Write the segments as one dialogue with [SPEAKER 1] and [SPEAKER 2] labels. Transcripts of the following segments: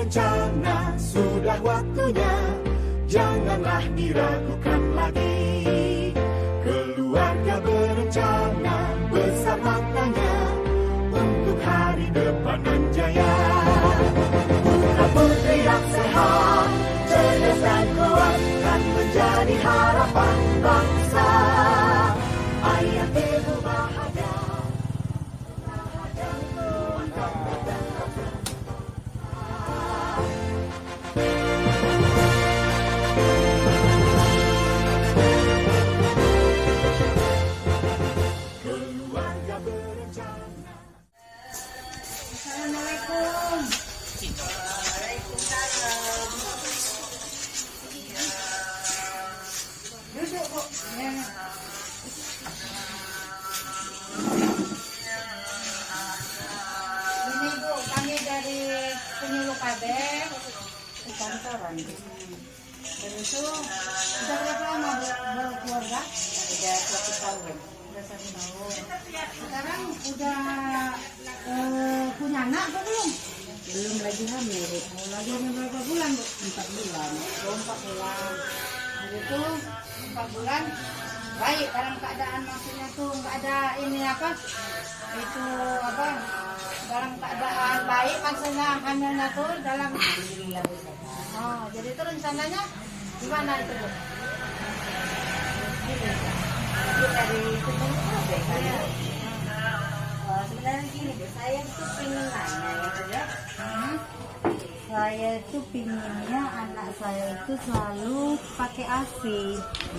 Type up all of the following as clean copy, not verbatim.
[SPEAKER 1] berencana, sudah waktunya. Janganlah diragukan lagi. Keluarga berencana besar matanya untuk hari depan yang jaya. Putra putri yang sehat, cerdas dan kuat kan menjadi harapan bangsa. Ayah ibu bahagia. Keluarga berencana.
[SPEAKER 2] Assalamualaikum. Duduk Bu. Ya. Ini Bu, kami dari penyuluh kabeh di kantoran. Dan itu sudah berapa lama berkeluarga? Sudah 1 tahun. Sudah 1 tahun. Sekarang udah punya anak atau belum? Belum, lagi hamil. Lagi hamil berapa bulan Bu? 4 bulan. 4 bulan. Begitu 4 bulan baik dalam keadaan, maksudnya tuh nggak ada ini apa itu apa, dalam keadaan baik maksudnya hamilnya tuh dalam. Oh, jadi itu rencananya gimana itu Bu?
[SPEAKER 3] Dari sebenarnya sebenarnya gini Bu, saya tuh pengen nanya ya. Saya tuh pinginnya anak saya itu selalu pakai AC,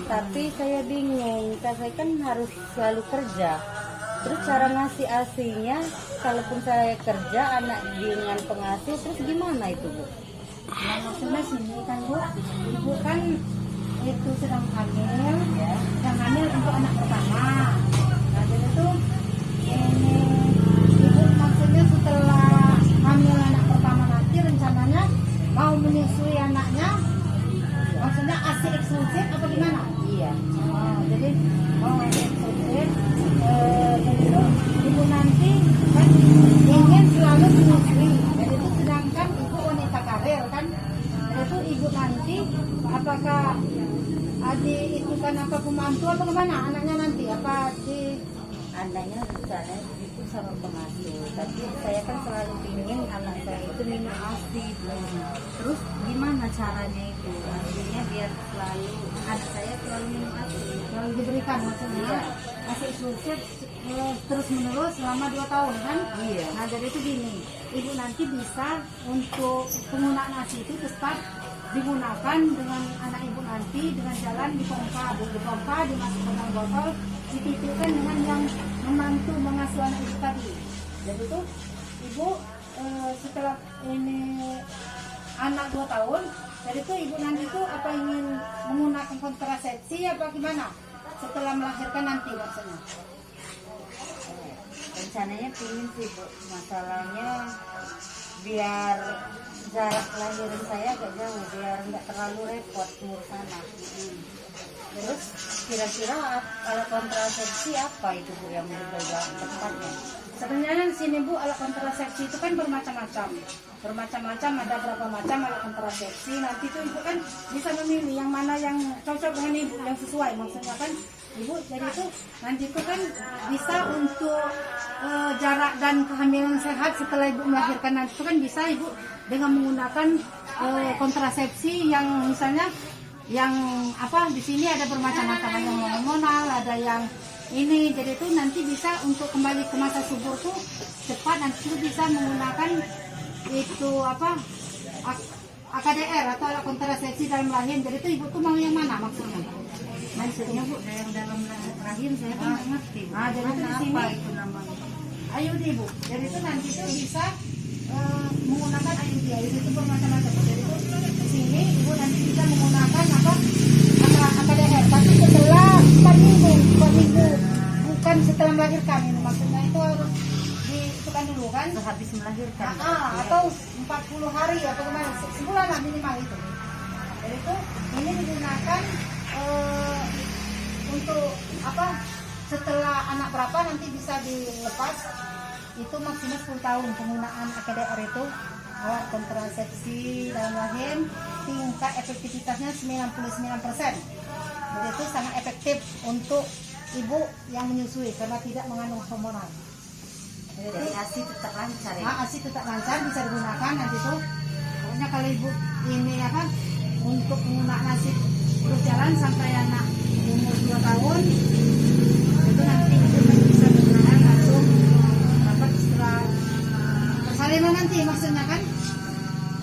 [SPEAKER 3] tapi saya bingung, saya kan harus selalu kerja. Terus cara ngasih AC-nya, kalaupun saya kerja, anak dengan pengasuh, terus gimana itu Bu?
[SPEAKER 2] Nah, maksudnya sini kan Bu, ibu kan itu sedang hamil, ya, sedang hamil untuk anak pertama. Nah, jadi tuh ini ibu maksudnya setelah hamil anak pertama nanti rencananya mau menyusui anaknya, maksudnya ASI eksklusif apa gimana?
[SPEAKER 3] Iya.
[SPEAKER 2] Oh, jadi ASI eksklusif. Jadi itu ibu nanti kan ingin selalu menyusui. Jadi itu sedangkan ibu wanita karir kan. Jadi itu ibu nanti apakah adik itu kan apa pembantu apa gimana anaknya nanti apa di
[SPEAKER 3] Anaknya saya itu sama pengasuh, tapi saya kan selalu pingin anak saya itu minum ASI. Terus gimana caranya itu? Artinya biar selalu anak saya selalu minum ASI.
[SPEAKER 2] kalau diberikan maksudnya
[SPEAKER 3] Iya.
[SPEAKER 2] ASI eksklusif terus menerus selama 2 tahun kan?
[SPEAKER 3] Iya.
[SPEAKER 2] Nah jadi itu gini, ibu nanti bisa untuk penggunaan ASI itu tetap digunakan dengan anak ibu nanti dengan jalan dipompa, dimasukkan dalam botol, dititipkan dengan yang membantu mengasuh anak ibu tadi. Jadi itu ibu setelah ini anak 2 tahun, jadi itu ibu nanti itu apa ingin menggunakan kontrasepsi apa gimana setelah melahirkan nanti maksudnya?
[SPEAKER 3] Rencananya pingin sih Bu, masalahnya biar jarak lahiran saya agak jauh, biar nggak terlalu repot ngurus sana. Terus kira-kira alat kontrasepsi apa itu Bu yang berbeda tempatnya?
[SPEAKER 2] Sebenarnya di sini Bu alat kontrasepsi itu kan bermacam-macam, ada berapa macam alat kontrasepsi. Nanti tuh ibu kan bisa memilih yang mana yang cocok dengan ibu, yang sesuai maksudnya kan ibu. Jadi itu nanti itu kan bisa untuk jarak dan kehamilan sehat setelah ibu melahirkan nanti itu kan bisa ibu dengan menggunakan kontrasepsi yang misalnya yang apa di sini ada bermacam-macam, ada yang hormonal, ada yang ini. Jadi itu nanti bisa untuk kembali ke masa subur tuh cepat, nanti itu bisa menggunakan itu apa AKDR atau alat kontrasepsi dalam rahim. Jadi itu ibu tuh mau yang mana maksudnya?
[SPEAKER 3] Maksudnya Bu, yang dalam rahim saya kan nggak ngerti.
[SPEAKER 2] Nah, jadi itu di sini
[SPEAKER 3] apa itu namanya?
[SPEAKER 2] IUD Bu. Jadi itu nanti itu bisa menggunakan IUD. IUD itu bermacam-macam. Jadi itu di sini ibu nanti bisa menggunakan apa AKDR. Tapi setelah 4 minggu, bukan setelah melahirkan. Ini maksudnya itu harus diisukan dulu kan?
[SPEAKER 3] Sehabis melahirkan.
[SPEAKER 2] Atau 40 hari atau gimana? Sebulan lah minimal itu. Jadi itu ini digunakan untuk apa? Setelah anak berapa nanti bisa dilepas, itu maksimal 10 tahun penggunaan AKDR itu. alat kontrasepsi dalam rahim tingkat efektivitasnya 99%. Jadi itu sangat efektif untuk ibu yang menyusui karena tidak mengandung hormonal.
[SPEAKER 3] Jadi ASI tetap lancar ya.
[SPEAKER 2] ASI tetap lancar, bisa digunakan nanti tuh. Pokoknya kalau ibu ini apa untuk menggunakan ASI terus jalan sampai anak umur 2 tahun itu nanti ibu bisa menggunakan langsung apa setelah persalinan nanti maksudnya kan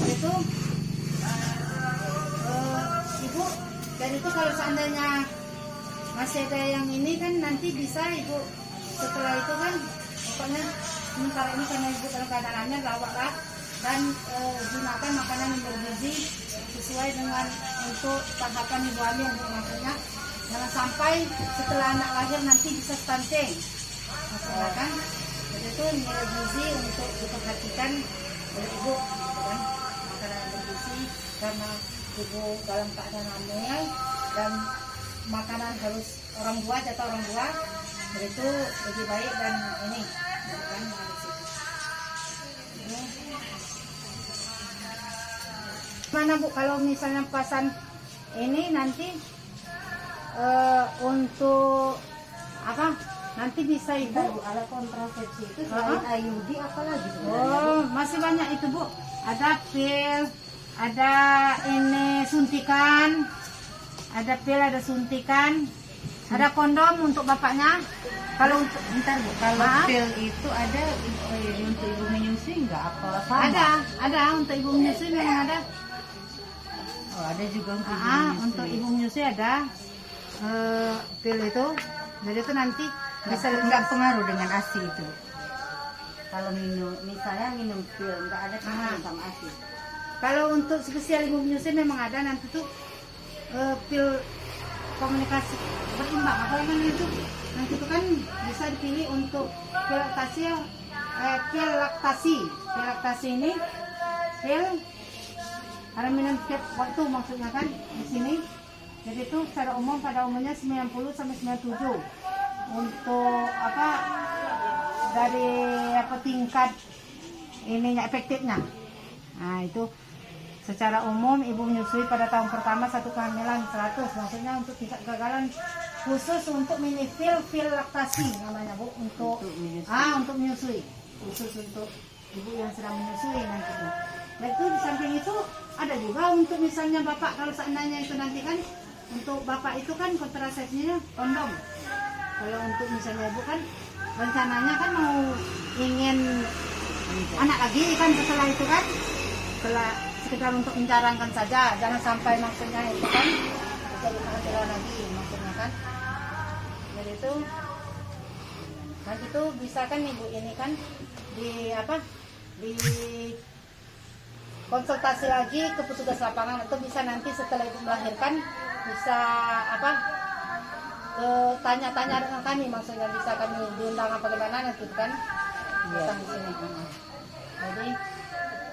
[SPEAKER 2] itu ibu dan itu kalau seandainya masih ada yang ini kan nanti bisa ibu setelah itu kan pokoknya sementara ini karena ibu dalam keadaannya rawatlah dan gunakan makanan yang bergizi sesuai dengan untuk tahapan ibu hamil maksudnya jangan sampai setelah anak lahir nanti bisa stunting maksudnya kan jadi itu nilai gizi untuk diperhatikan oleh ibu kan makanan yang bergizi karena ibu dalam keadaan hamil dan makanan harus orang buah atau orang buah itu lebih baik dan ini kan harus ini mana Bu kalau misalnya pasan ini nanti untuk apa nanti bisa ibu
[SPEAKER 3] Alat kontrasepsi itu selain IUD apa lagi?
[SPEAKER 2] oh masih banyak itu Bu ada pil ada ini suntikan ada pil ada suntikan ada kondom untuk bapaknya kalau untuk
[SPEAKER 3] Bentar Bu, kalau pil itu ada untuk ibu menyusui nggak? Apa sama?
[SPEAKER 2] ada untuk ibu menyusui memang ada.
[SPEAKER 3] Oh, ada juga untuk ibu menyusui.
[SPEAKER 2] Untuk ibu menyusui ada pil itu. Jadi itu nanti bisa
[SPEAKER 3] nggak pengaruh dengan ASI itu. Kalau minum, misalnya minum pil nggak ada pengaruh sama ASI.
[SPEAKER 2] Kalau untuk spesial ibu menyusui memang ada nanti tuh pil komunikasi berimbang apa namanya itu nanti itu kan bisa dipilih untuk pil laktasi ini pil ada minum setiap waktu maksudnya kan di sini jadi itu secara umum pada umumnya 90 sampai 97 untuk apa dari apa tingkat ininya efektifnya nah itu secara umum ibu menyusui pada tahun pertama 1 kehamilan 100 maksudnya untuk tingkat kegagalan khusus untuk mini pil laktasi namanya Bu untuk menyusui khusus untuk ibu yang sedang menyusui nanti Bu. Dan itu di samping itu ada juga untuk misalnya bapak kalau seandainya itu nanti kan untuk bapak itu kan kontrasepsinya kondom. Kalau untuk misalnya ibu kan rencananya kan mau ingin anak lagi kan setelah itu kan setelah sekedar untuk mencarangkan saja jangan sampai maksudnya itu kan jadi kehadiran lagi maksudnya kan jadi itu nanti itu bisa kan ibu ini kan di apa di konsultasi lagi ke petugas lapangan atau bisa nanti setelah ibu melahirkan bisa apa tanya-tanya dengan kami maksudnya bisa kami diundang apa gimana nanti kan datang di sini jadi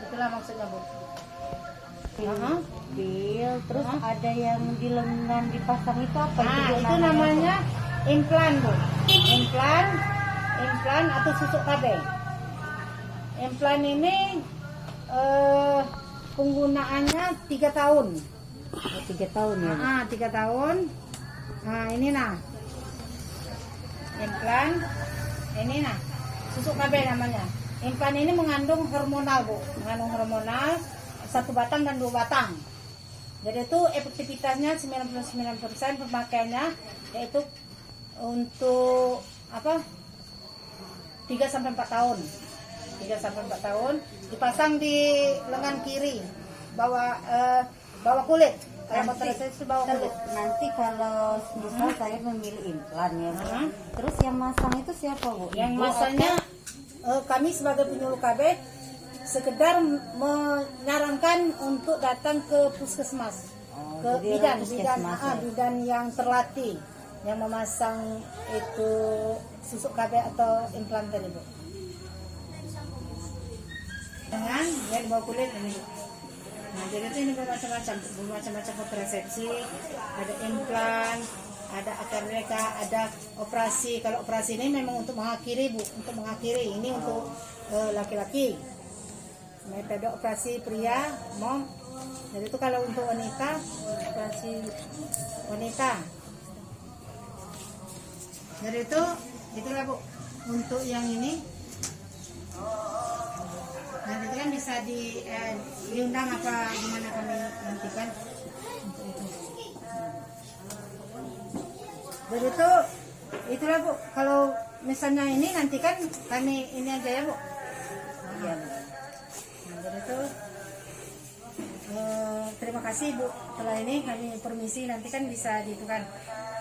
[SPEAKER 2] itulah maksudnya Bu.
[SPEAKER 3] Pil, terus ada yang di lengan dipasang itu apa?
[SPEAKER 2] Itu namanya implan Bu. Implan atau susuk KB. Implan ini penggunaannya 3 tahun.
[SPEAKER 3] 3 tahun ya?
[SPEAKER 2] 3 tahun. Nah ini nah implan, ini nah susuk KB namanya. Implan ini mengandung hormonal Bu, mengandung hormonal 1 batang dan 2 batang. Jadi itu efektivitasnya 99% pemakaiannya yaitu untuk apa 3-4 tahun. 3-4 tahun dipasang di lengan kiri bawah kulit. Kalau kontrasepsi bawah kulit.
[SPEAKER 3] Nanti kalau misal saya memilih implan ya, terus yang masang itu siapa Bu?
[SPEAKER 2] Yang masangnya kami sebagai penyuluh KB sekedar menyarankan untuk datang ke puskesmas, ke bidan yang terlatih yang memasang itu susuk KB atau implan tadi Bu. Dengan ya di bawah kulit ini. Nah jadi itu ini bermacam-macam kontrasepsi, ada implan, ada akar reka, ada operasi. Kalau operasi ini memang untuk mengakhiri Bu, untuk mengakhiri ini untuk laki-laki. metode operasi pria, mom. Jadi itu kalau untuk wanita, operasi wanita. Jadi itulah Bu, untuk yang ini. Nanti itu kan bisa diundang apa gimana kami nantikan untuk itu. Jadi itulah Bu, kalau misalnya ini nanti kan kami ini aja ya Bu.
[SPEAKER 3] Iya.
[SPEAKER 2] Nah, jadi itu terima kasih Bu, setelah ini kami permisi, nanti kan bisa gitu kan.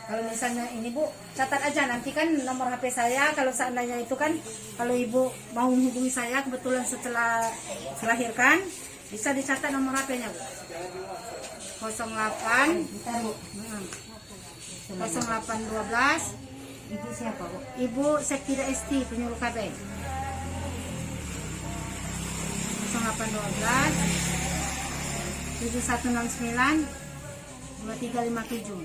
[SPEAKER 2] Kalau misalnya ini Bu, catat aja nanti kan nomor HP saya, kalau seandainya itu kan kalau Ibu mau menghubungi saya kebetulan setelah melahirkan, bisa dicatat nomor HP-nya Bu. 08
[SPEAKER 3] Bentar, Bu.
[SPEAKER 2] 0812
[SPEAKER 3] Ibu siapa, Bu?
[SPEAKER 2] Ibu Septida Esti, penyuluh KB. 0812 7169 2357.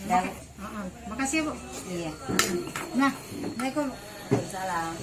[SPEAKER 2] Nah, makasih ya Bu.
[SPEAKER 3] Iya.
[SPEAKER 2] Nah, Assalamualaikum.
[SPEAKER 3] Salam.